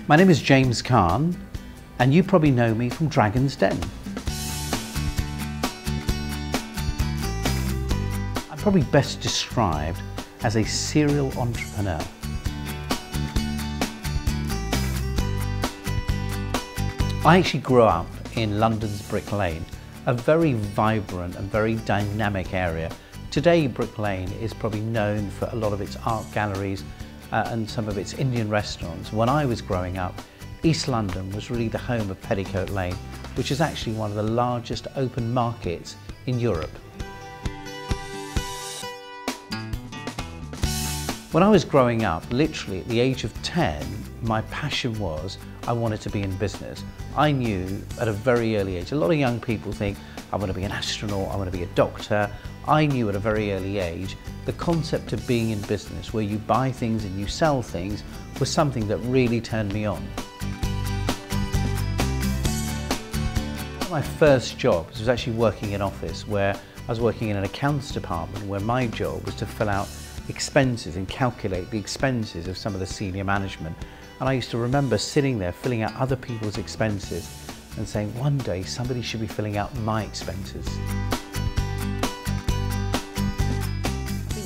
My name is James Caan, and you probably know me from Dragon's Den. I'm probably best described as a serial entrepreneur. I actually grew up in London's Brick Lane, a very vibrant and very dynamic area. Today, Brick Lane is probably known for a lot of its art galleries and some of its Indian restaurants. When I was growing up, East London was really the home of Petticoat Lane, which is actually one of the largest open markets in Europe. When I was growing up, literally at the age of 10, my passion was I wanted to be in business. I knew at a very early age, a lot of young people think, I want to be an astronaut, I want to be a doctor. I knew at a very early age the concept of being in business, where you buy things and you sell things, was something that really turned me on. One of my first jobs was actually working in office, where I was working in an accounts department, where my job was to fill out expenses and calculate the expenses of some of the senior management. And I used to remember sitting there filling out other people's expenses and saying, one day somebody should be filling out my expenses.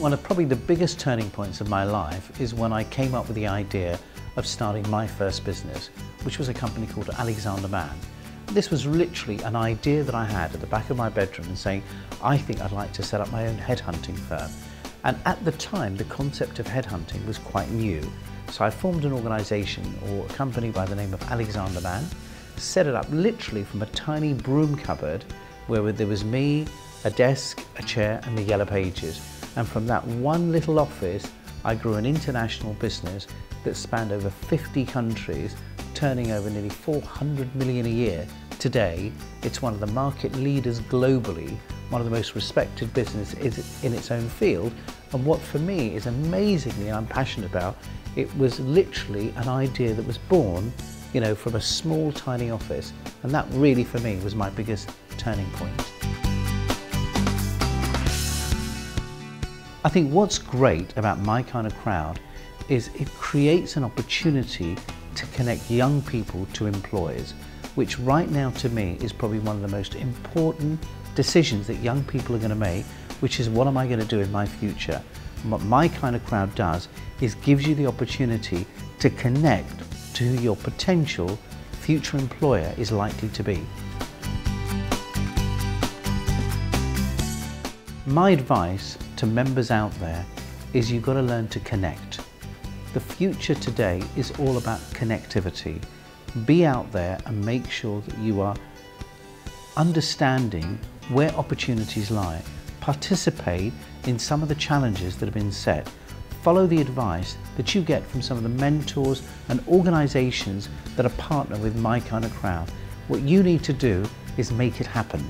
One of probably the biggest turning points of my life is when I came up with the idea of starting my first business, which was a company called Alexander Mann. This was literally an idea that I had at the back of my bedroom and saying, I think I'd like to set up my own headhunting firm. And at the time, the concept of headhunting was quite new. So I formed an organisation or a company by the name of Alexander Mann, set it up literally from a tiny broom cupboard where there was me, a desk, a chair and the yellow pages. And from that one little office, I grew an international business that spanned over 50 countries, turning over nearly 400 million a year. Today, it's one of the market leaders globally, one of the most respected businesses in its own field. And what for me is amazingly I'm passionate about, it was literally an idea that was born, from a small, tiny office. And that really for me was my biggest turning point. I think what's great about MyKindaCrowd is it creates an opportunity to connect young people to employers, which right now to me is probably one of the most important decisions that young people are going to make, which is what am I going to do in my future? And what MyKindaCrowd does is gives you the opportunity to connect to who your potential future employer is likely to be. My advice to members out there is you've got to learn to connect. The future today is all about connectivity. Be out there and make sure that you are understanding where opportunities lie. Participate in some of the challenges that have been set. Follow the advice that you get from some of the mentors and organisations that are partnered with MyKindaCrowd. What you need to do is make it happen.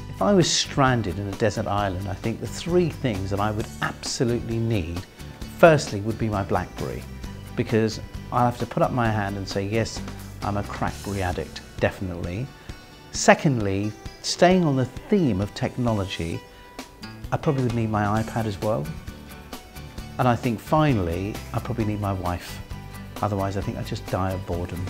If I was stranded in a desert island, I think the three things that I would absolutely need, firstly would be my BlackBerry, because I'll have to put up my hand and say, yes, I'm a crackberry addict, definitely. Secondly, staying on the theme of technology, I probably would need my iPad as well. And I think finally, I probably need my wife. Otherwise, I think I'd just die of boredom.